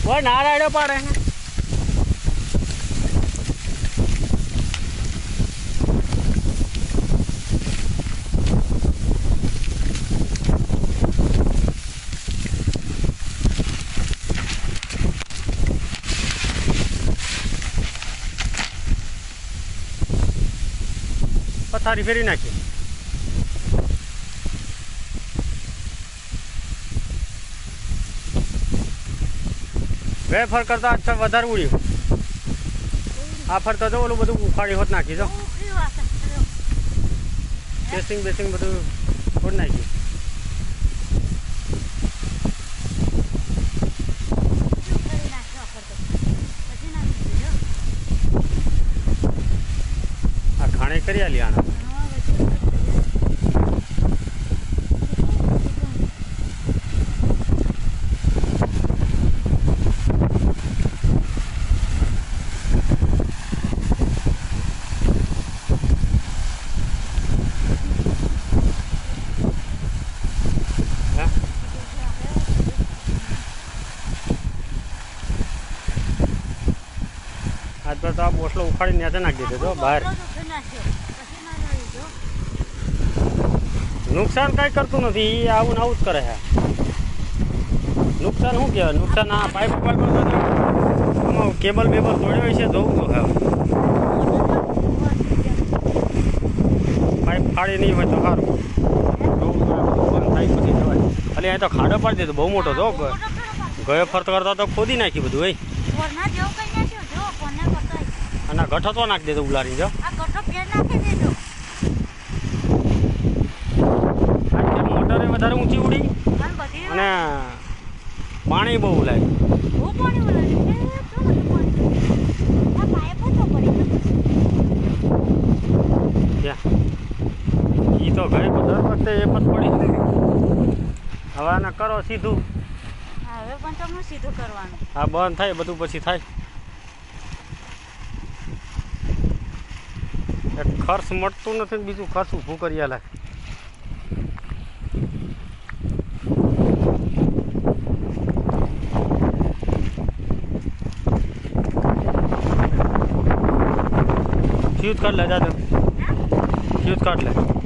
वो ना राइडो पाड़े हैं पथारी फेरी नाखी वेफर करता अच्छा वधारे उड़्યું आ फरता जो ओલું બધું ઉખાડી હોત નાખી જો ટેસ્ટિંગ બેસ્ટિંગ બધું હોત નાખી આ ખાણે કરી આલી આના आज पर तो आप बोसलो उखाड़ी नीचे नाखी दीधो बहार नुकसान कई करतु नहीं आવું ज करे है नुकसान शू कहे नुकसान आ पाइप केबल बेबल तोड़े है जोવું तो है पाइप फाड़ी नहीं हो तो सारू अली अँ तो खाडो पाड़ी दीधो बहु मोटो जो गए फरत करता तो खोदी नाखी बधु भाई ना गठो तो नाखी दे उलारी जो मोटर वधारे ऊंची उड़ी अने पाणी बहु लागे तो गए दर वखते ए पत पड़ी हवे आने करो सीधू हवे पण तमने सीधू करवानुं हां बंद थाय बधुं पछी थाय एक खर्च मटतुं नथी बीजुं खर्च ऊभुं करी आले फ्यूज काट ले जा दे फ्यूज काट ले